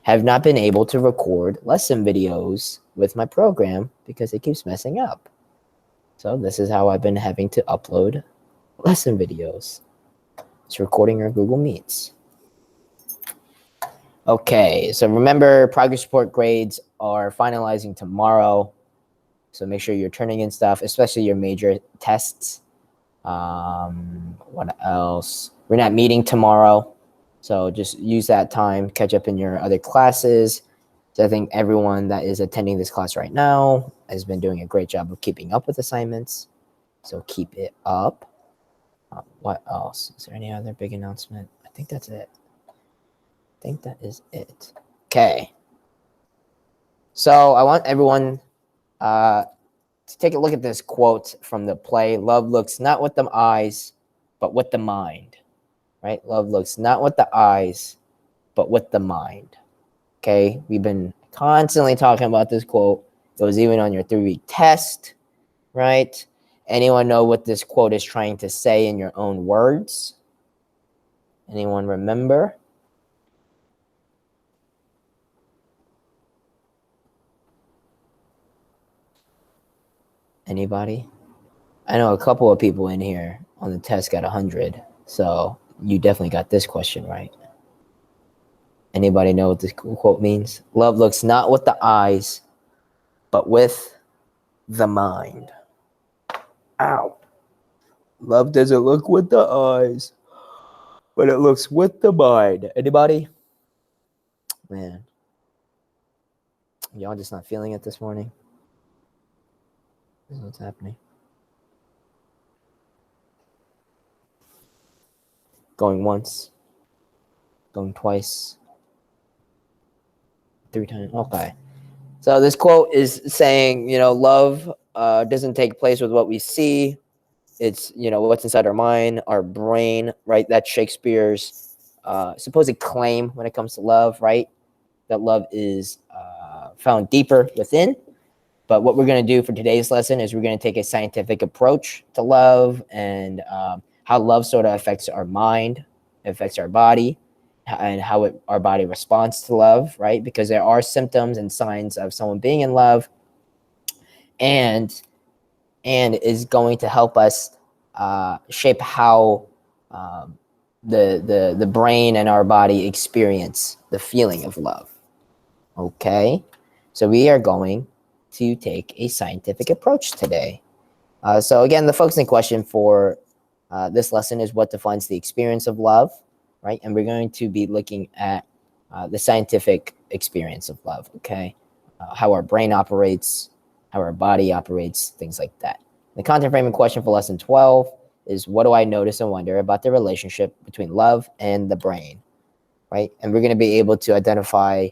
have not been able to record lesson videos with my program because it keeps messing up. So this is how I've been having to upload lesson videos. It's recording our Google Meets. Okay, so remember, progress report grades are finalizing tomorrow. So make sure you're turning in stuff, especially your major tests. What else? We're not meeting tomorrow, so just use that time, catch up in your other classes. So I think everyone that is attending this class right now has been doing a great job of keeping up with assignments. So keep it up. What else? Is there any other big announcement? I think that's it. I think that is it. Okay. So I want everyone to take a look at this quote from the play. Love looks not with the eyes, but with the mind. Right? Love looks not with the eyes, but with the mind. Okay? We've been constantly talking about this quote. It was even on your 3-week test, right? Anyone know what this quote is trying to say in your own words? Anyone remember? Anybody? I know a couple of people in here on the test got 100, so you definitely got this question right. Anybody know what this quote means? Love looks not with the eyes, but with the mind. Ow. Love doesn't look with the eyes, but it looks with the mind. Anybody? Man. Y'all just not feeling it this morning? This is what's happening. Going once. Going twice. 3 times. Okay. So this quote is saying, love doesn't take place with what we see. It's, what's inside our mind, our brain, right? That's Shakespeare's supposed claim when it comes to love, right? That love is found deeper within. But what we're going to do for today's lesson is we're going to take a scientific approach to love and how love sort of affects our mind, affects our body, and how our body responds to love, right? Because there are symptoms and signs of someone being in love, and is going to help us shape how the brain and our body experience the feeling of love. Okay, so we are going to take a scientific approach today. So again, the focusing question for this lesson is what defines the experience of love, right? And we're going to be looking at the scientific experience of love, okay? How our brain operates, how our body operates, things like that. The content framing question for lesson 12 is what do I notice and wonder about the relationship between love and the brain, right? And we're going to be able to identify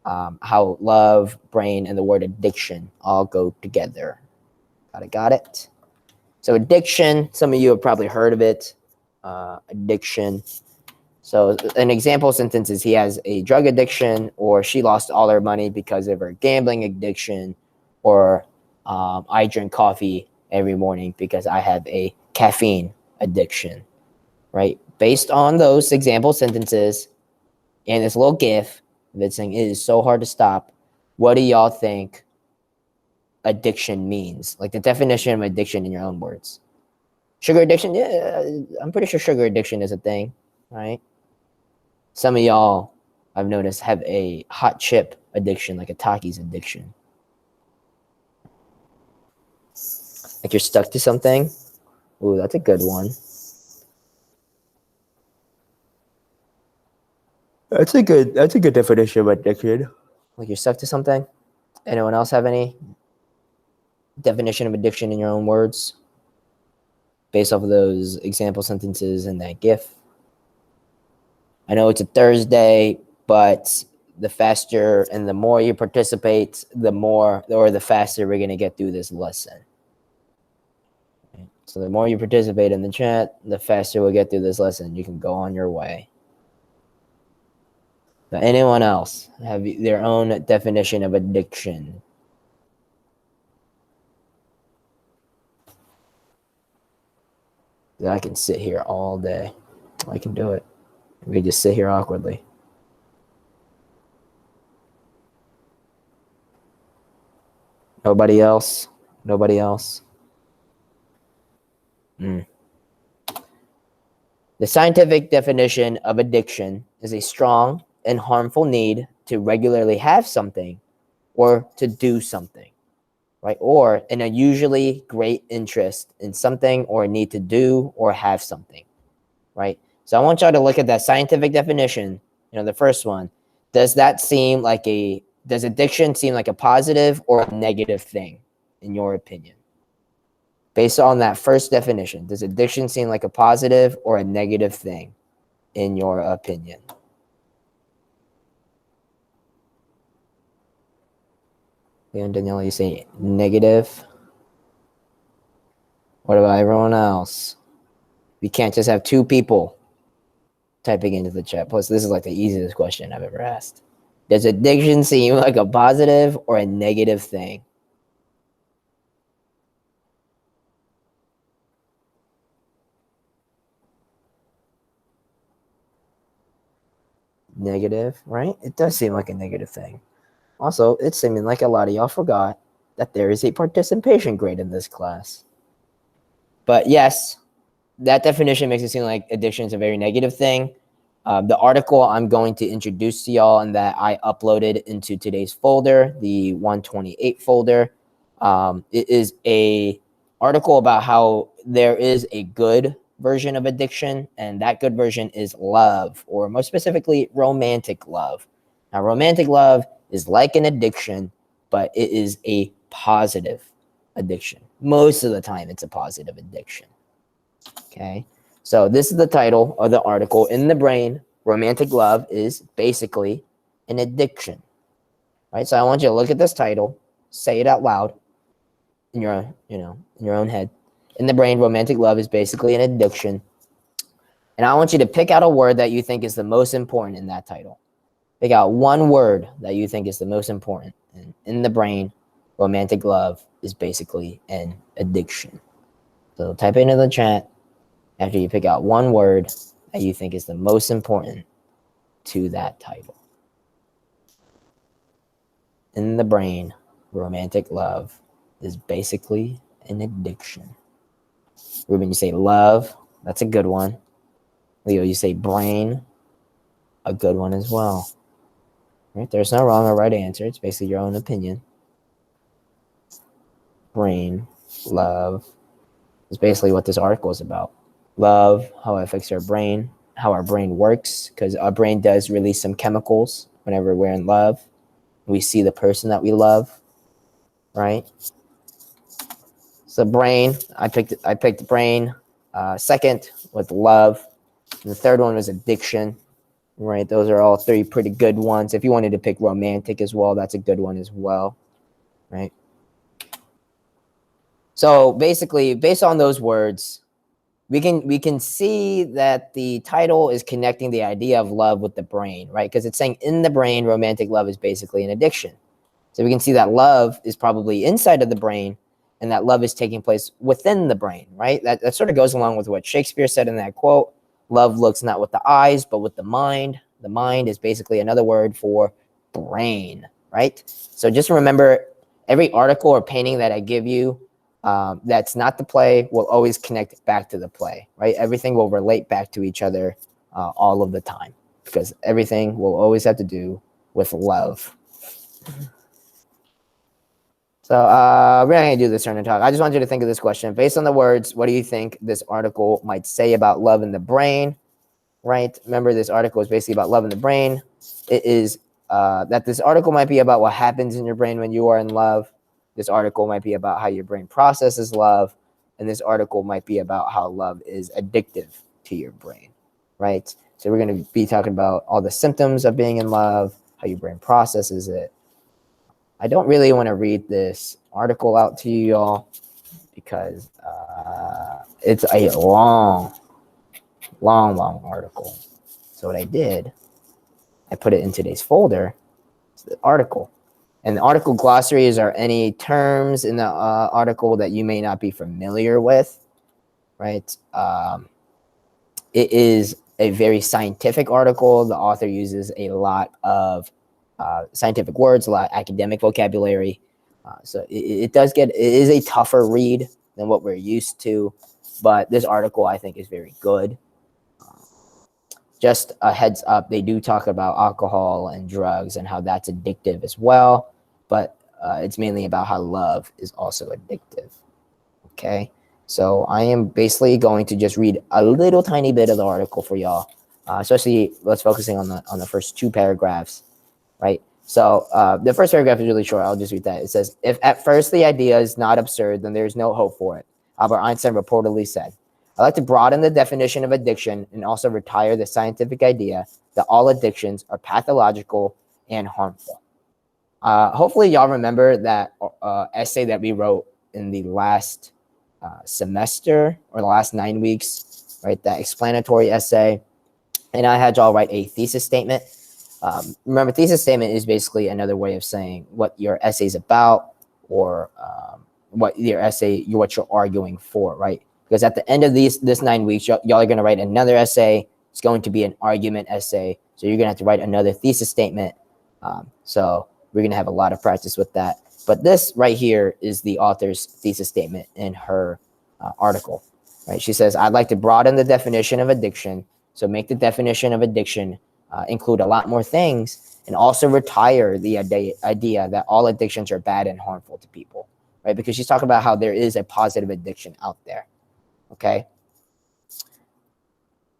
how love, brain, and the word addiction all go together. Got it? So addiction, some of you have probably heard of it. Addiction. So an example sentence is he has a drug addiction, or she lost all her money because of her gambling addiction, or I drink coffee every morning because I have a caffeine addiction, right? Based on those example sentences and this little GIF that's saying it is so hard to stop, what do y'all think addiction means? Like the definition of addiction in your own words. Sugar addiction? Yeah, I'm pretty sure sugar addiction is a thing, right? Some of y'all, I've noticed, have a hot chip addiction, like a Takis addiction. Like you're stuck to something. Ooh, that's a good one. That's a good definition of addiction. Like you're stuck to something. Anyone else have any definition of addiction in your own words based off of those example sentences and that GIF? I know it's a Thursday, but the faster and the more you participate, the faster we're going to get through this lesson. So the more you participate in the chat, the faster we'll get through this lesson. You can go on your way. Now, anyone else have their own definition of addiction? I can sit here all day. I can do it. We just sit here awkwardly. Nobody else? Nobody else? Mm. The scientific definition of addiction is a strong and harmful need to regularly have something or to do something, right? Or an unusually great interest in something or a need to do or have something, right? So I want y'all to look at that scientific definition, the first one. Does addiction seem like a positive or a negative thing, in your opinion? Based on that first definition, does addiction seem like a positive or a negative thing, in your opinion? Leon, Daniela, you say negative. What about everyone else? We can't just have two people typing into the chat. Plus, this is like the easiest question I've ever asked. Does addiction seem like a positive or a negative thing? Negative, right? It does seem like a negative thing. Also, it's seeming like a lot of y'all forgot that there is a participation grade in this class. But yes, that definition makes it seem like addiction is a very negative thing. The article I'm going to introduce to y'all and that I uploaded into today's folder, the 128 folder, it is a article about how there is a good version of addiction, and that good version is love, or more specifically, romantic love. Now, romantic love is like an addiction, but it is a positive addiction. Most of the time, it's a positive addiction. Okay, so this is the title of the article. In the brain, romantic love is basically an addiction. Right? So I want you to look at this title, say it out loud in your own, in your own head. In the brain, romantic love is basically an addiction. And I want you to pick out a word that you think is the most important in that title. Pick out one word that you think is the most important. And in the brain, romantic love is basically an addiction. So type it into the chat after you pick out one word that you think is the most important to that title. In the brain, romantic love is basically an addiction. Ruben, you say love. That's a good one. Leo, you say brain. A good one as well. Right? There's no wrong or right answer. It's basically your own opinion. Brain, love is basically what this article is about. Love, how it affects our brain, how our brain works, because our brain does release some chemicals whenever we're in love. We see the person that we love, right? So brain, I picked brain. Second with love. And the third one was addiction, right? Those are all three pretty good ones. If you wanted to pick romantic as well, that's a good one as well, right? So basically, based on those words, we can see that the title is connecting the idea of love with the brain, right? Because it's saying in the brain, romantic love is basically an addiction. So we can see that love is probably inside of the brain, and that love is taking place within the brain, right? That sort of goes along with what Shakespeare said in that quote. Love looks not with the eyes, but with the mind. The mind is basically another word for brain, right? So just remember, every article or painting that I give you that's not the play will always connect back to the play, right? Everything will relate back to each other all of the time, because everything will always have to do with love. So we're not going to do this turn talk. I just want you to think of this question. Based on the words, what do you think this article might say about love in the brain, right? Remember, this article is basically about love in the brain. It is that this article might be about what happens in your brain when you are in love. This article might be about how your brain processes love. And this article might be about how love is addictive to your brain, right? So we're going to be talking about all the symptoms of being in love, how your brain processes it. I don't really want to read this article out to you all because it's a long article. So what I did, I put it in today's folder. It's the article. And the article glossaries are any terms in the article that you may not be familiar with, right? It is a very scientific article. The author uses a lot of scientific words, a lot of academic vocabulary. So it is a tougher read than what we're used to, but this article I think is very good. Just a heads up, they do talk about alcohol and drugs and how that's addictive as well, but it's mainly about how love is also addictive. Okay, so I am basically going to just read a little tiny bit of the article for y'all, especially let's focusing on the first two paragraphs, right? So the first paragraph is really short. I'll just read that. It says, if at first the idea is not absurd, then there's no hope for it. Albert Einstein reportedly said, I'd like to broaden the definition of addiction and also retire the scientific idea that all addictions are pathological and harmful. Hopefully y'all remember that essay that we wrote in the last semester or the last 9 weeks, right? That explanatory essay. And I had y'all write a thesis statement. Remember, thesis statement is basically another way of saying what your essay is about, or what you're arguing for, right? Because at the end of this 9 weeks, y'all are going to write another essay. It's going to be an argument essay. So you're going to have to write another thesis statement. So we're going to have a lot of practice with that. But this right here is the author's thesis statement in her article, right? She says, I'd like to broaden the definition of addiction. So make the definition of addiction include a lot more things, and also retire the idea that all addictions are bad and harmful to people, right? Because she's talking about how there is a positive addiction out there, okay?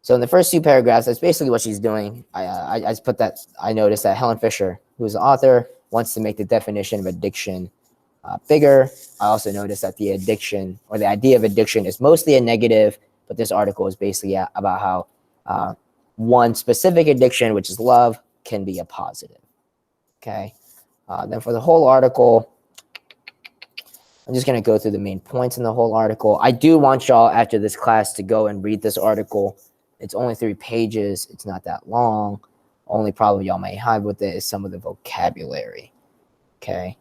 So in the first two paragraphs, that's basically what she's doing. I just put that, I noticed that Helen Fisher, who is the author, wants to make the definition of addiction bigger. I also noticed that the addiction, or the idea of addiction, is mostly a negative, but this article is basically about how one specific addiction, which is love, can be a positive. Okay. Then for the whole article, I'm just going to go through the main points in the whole article. I do want y'all after this class to go and read this article. It's only 3 pages. It's not that long. Only problem y'all may have with it is some of the vocabulary. Okay.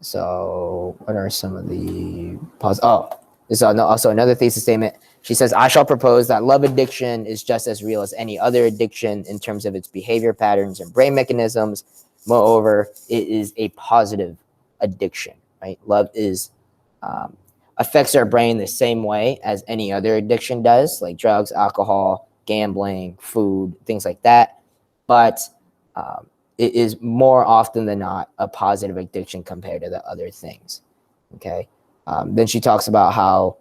So what are some of the this is also another thesis statement. She says, I shall propose that love addiction is just as real as any other addiction in terms of its behavior patterns and brain mechanisms. Moreover, it is a positive addiction, right? Love is affects our brain the same way as any other addiction does, like drugs, alcohol, gambling, food, things like that. But it is more often than not a positive addiction compared to the other things, okay? Then she talks about how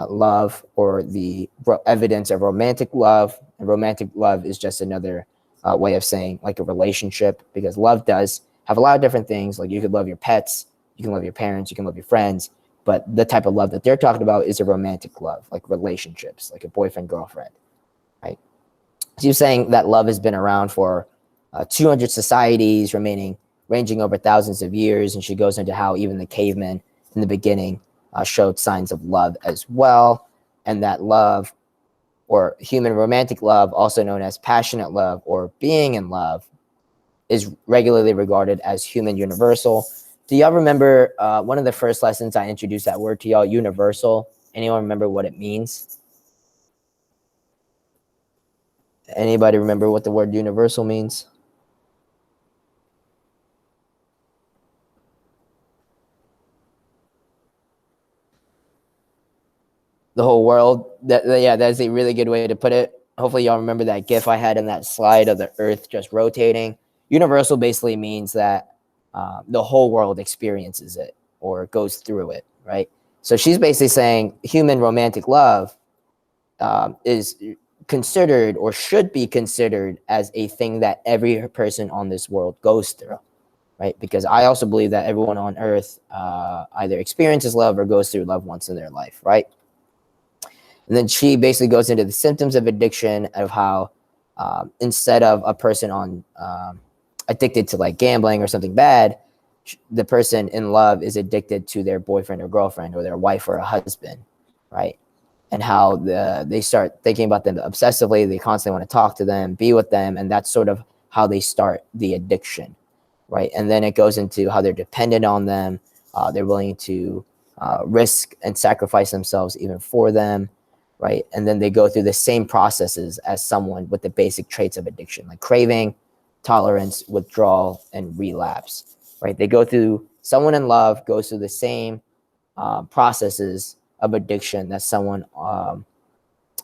love, or the evidence of romantic love, and romantic love is just another way of saying like a relationship, because love does have a lot of different things. Like you could love your pets, you can love your parents, you can love your friends, but the type of love that they're talking about is a romantic love, like relationships, like a boyfriend, girlfriend, right? So you're saying that love has been around for 200 societies, ranging over thousands of years, and she goes into how even the cavemen in the beginning showed signs of love as well, and that love, or human romantic love, also known as passionate love or being in love, is regularly regarded as human universal. Do y'all remember one of the first lessons I introduced that word to y'all, universal? Anyone remember what it means? Anybody remember what the word universal means? The whole world. Yeah, that's a really good way to put it. Hopefully y'all remember that GIF I had in that slide of the earth just rotating. Universal basically means that the whole world experiences it or goes through it, right? So she's basically saying human romantic love is considered, or should be considered, as a thing that every person on this world goes through, right? Because I also believe that everyone on earth either experiences love or goes through love once in their life, right? And then she basically goes into the symptoms of addiction, of how instead of a person on addicted to like gambling or something bad, the person in love is addicted to their boyfriend or girlfriend, or their wife or a husband, right? And how they start thinking about them obsessively. They constantly want to talk to them, be with them, and that's sort of how they start the addiction, right? And then it goes into how they're dependent on them. They're willing to risk and sacrifice themselves even for them, right? And then they go through the same processes as someone with the basic traits of addiction, like craving, tolerance, withdrawal, and relapse, right? They go through someone in love goes through the same processes of addiction that someone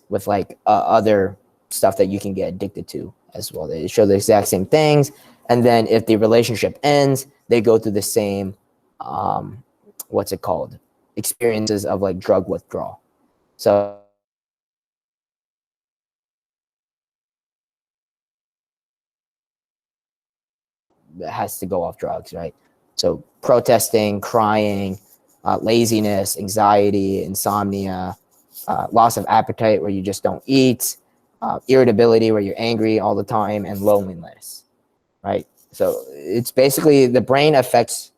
with like other stuff that you can get addicted to as well. They show the exact same things. And then if the relationship ends, they go through the same, what's it called? Experiences of like drug withdrawal. So it has to go off drugs, right? So protesting, crying, laziness, anxiety, insomnia, loss of appetite where you just don't eat, irritability where you're angry all the time, and loneliness, right? So it's basically the brain affects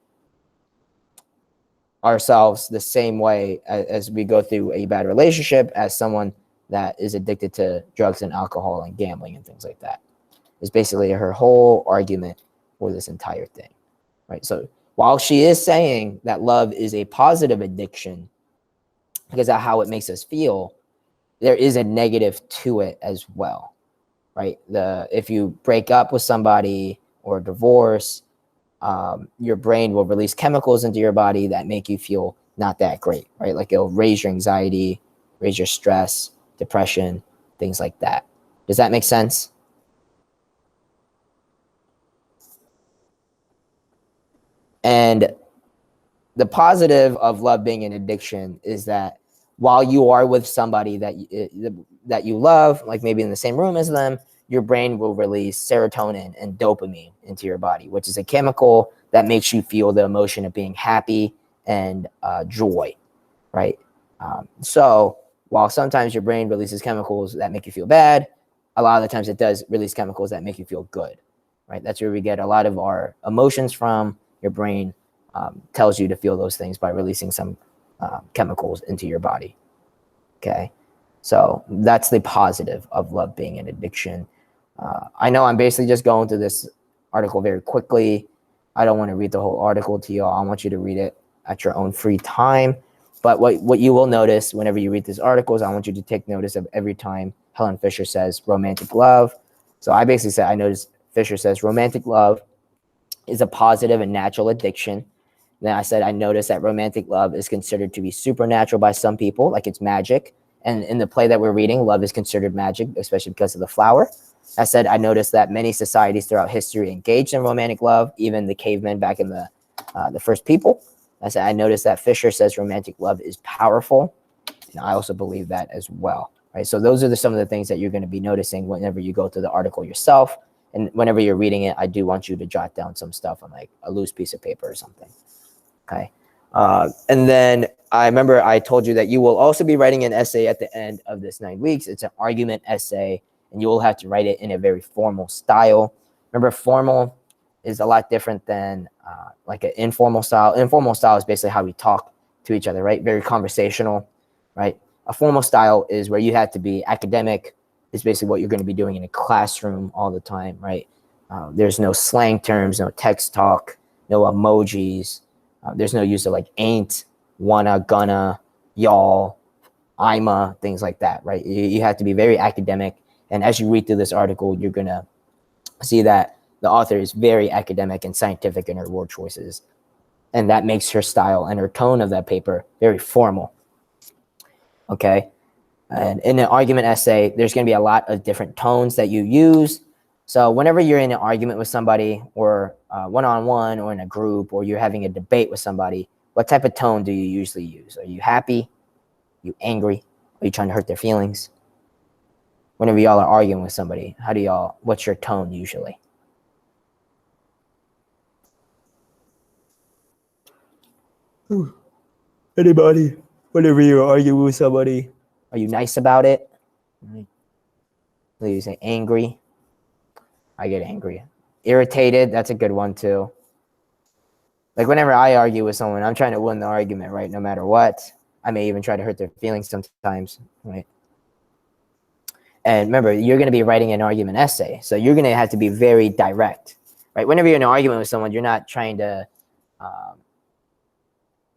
ourselves the same way as we go through a bad relationship as someone that is addicted to drugs and alcohol and gambling and things like that. It's basically her whole argument for this entire thing, right? So while she is saying that love is a positive addiction because of how it makes us feel, there is a negative to it as well, right? If you break up with somebody or divorce, your brain will release chemicals into your body that make you feel not that great, right? Like it'll raise your anxiety, raise your stress, depression, things like that. Does that make sense? And the positive of love being an addiction is that while you are with somebody that you love, like maybe in the same room as them, your brain will release serotonin and dopamine into your body, which is a chemical that makes you feel the emotion of being happy and joy, right? So while sometimes your brain releases chemicals that make you feel bad, a lot of the times it does release chemicals that make you feel good, right? That's where we get a lot of our emotions from. Your brain tells you to feel those things by releasing some chemicals into your body. Okay, so that's the positive of love being an addiction. I know I'm basically just going through this article very quickly. I don't want to read the whole article to y'all. I want you to read it at your own free time. But what you will notice whenever you read these articles, I want you to take notice of every time Helen Fisher says romantic love. So I basically said, I noticed Fisher says romantic love is a positive and natural addiction. Then I said, I noticed that romantic love is considered to be supernatural by some people, like it's magic. And in the play that we're reading, love is considered magic, especially because of the flower. I said, I noticed that many societies throughout history engaged in romantic love, even the cavemen back in the first people. I said, I noticed that Fisher says romantic love is powerful. And I also believe that as well. Right. So those are some of the things that you're going to be noticing whenever you go through the article yourself. And whenever you're reading it, I do want you to jot down some stuff on like a loose piece of paper or something. Okay. And then I remember I told you that you will also be writing an essay at the end of this 9 weeks. It's an argument essay, and you will have to write it in a very formal style. Remember, formal is a lot different than like an informal style. Informal style is basically how we talk to each other, right? Very conversational, right? A formal style is where you have to be academic. Is basically what you're going to be doing in a classroom all the time, right? There's no slang terms, no text talk, no emojis. There's no use of like ain't, wanna, gonna, y'all, I'ma, things like that, right? You have to be very academic. And as you read through this article, you're going to see that the author is very academic and scientific in her word choices. And that makes her style and her tone of that paper very formal. Okay. And in an argument essay, there's going to be a lot of different tones that you use. So whenever you're in an argument with somebody or one-on-one or in a group or you're having a debate with somebody, what type of tone do you usually use? Are you happy? Are you angry? Are you trying to hurt their feelings? Whenever y'all are arguing with somebody, what's your tone usually? Anybody, whenever you're arguing with somebody, are you nice about it? You say angry. I get angry. Irritated, that's a good one too. Like whenever I argue with someone, I'm trying to win the argument, right? No matter what. I may even try to hurt their feelings sometimes, right? And remember, you're going to be writing an argument essay. So you're going to have to be very direct, right? Whenever you're in an argument with someone, you're not trying to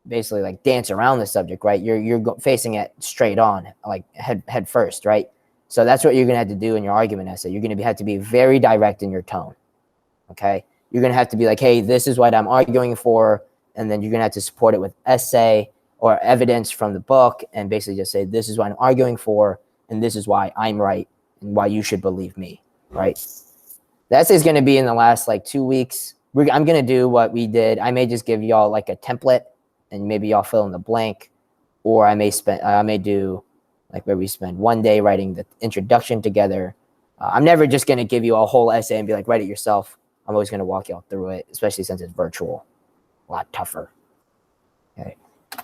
basically like dance around the subject, right? You're facing it straight on, like head first, right? So that's what you're going to have to do in your argument essay. You're going to have to be very direct in your tone, okay? You're going to have to be like, hey, this is what I'm arguing for. and then you're going to have to support it with essay or evidence from the book, and basically just say, this is what I'm arguing for, and this is why I'm right, and why you should believe me, right? The essay is going to be in the last like 2 weeks. I'm going to do what we did. I may just give y'all like a template, and maybe y'all fill in the blank, or I may do like where we spend 1 day writing the introduction together. I'm never just going to give you a whole essay and be like, write it yourself. I'm always going to walk y'all through it, especially since it's virtual. A lot tougher. Okay.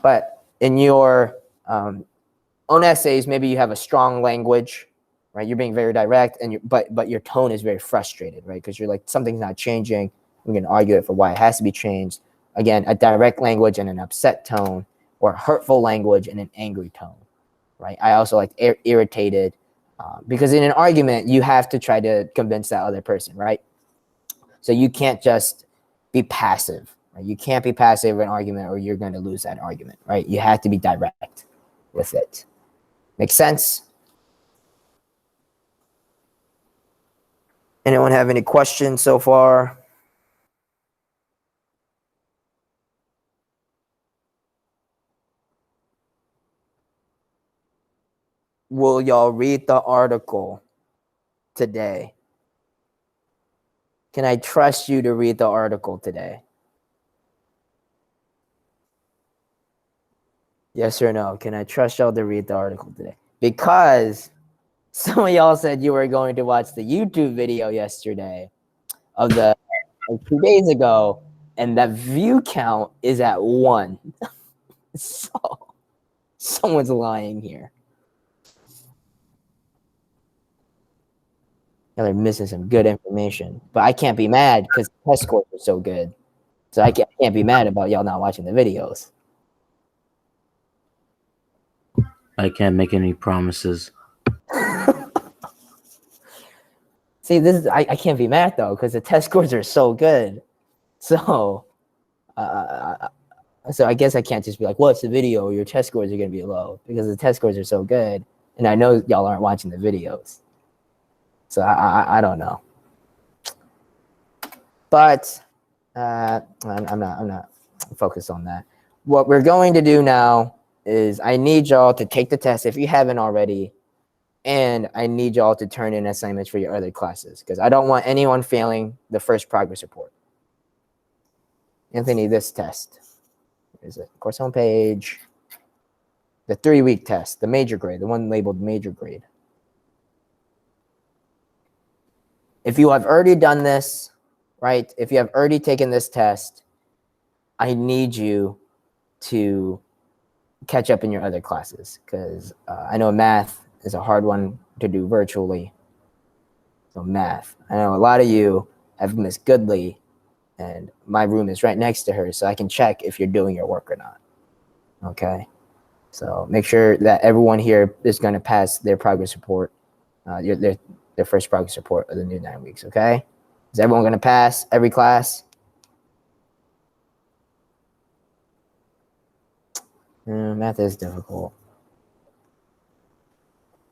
But in your own essays, maybe you have a strong language, right? You're being very direct, and but your tone is very frustrated, right? Because you're like, something's not changing. I'm going to argue it for why it has to be changed. Again, a direct language and an upset tone, or hurtful language and an angry tone, right? I also like irritated, because in an argument, you have to try to convince that other person, right? So you can't just be passive. Right? You can't be passive in an argument, or you're going to lose that argument, right? You have to be direct with it. Make sense? Anyone have any questions so far? Will y'all read the article today? Can I trust you to read the article today? Yes or no? Can I trust y'all to read the article today? Because some of y'all said you were going to watch the YouTube video yesterday of the like 2 days ago, and that view count is at 1. So someone's lying here. Y'all are missing some good information, but I can't be mad because test scores are so good. So I can't be mad about y'all not watching the videos. I can't make any promises. See, this is I can't be mad though because the test scores are so good. So, so I guess I can't just be like, "Well, it's the video. Your test scores are gonna be low," because the test scores are so good, and I know y'all aren't watching the videos. So I don't know, but I'm not focused on that. What we're going to do now is I need y'all to take the test if you haven't already, and I need y'all to turn in assignments for your other classes because I don't want anyone failing the first progress report. Anthony, this test. Where is it? Course homepage. The 3-week test, the major grade, the one labeled major grade. If you have already done this, right? If you have already taken this test, I need you to catch up in your other classes because I know math is a hard one to do virtually. So math, I know a lot of you have Miss Goodley, and my room is right next to her, so I can check if you're doing your work or not. Okay, so make sure that everyone here is going to pass their progress report, their first progress report of the new 9 weeks. Okay, is everyone going to pass every class? Math is difficult.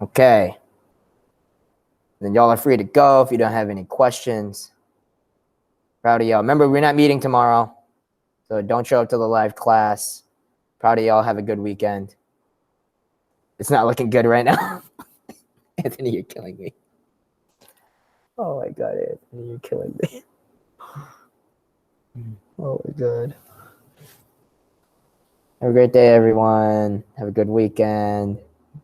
Okay. Then y'all are free to go if you don't have any questions. Proud of y'all. Remember, we're not meeting tomorrow, so don't show up to the live class. Proud of y'all. Have a good weekend. It's not looking good right now. Anthony, you're killing me. Oh my God, Anthony, you're killing me. Oh my God. Have a great day, everyone. Have a good weekend.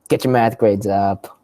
Get your math grades up.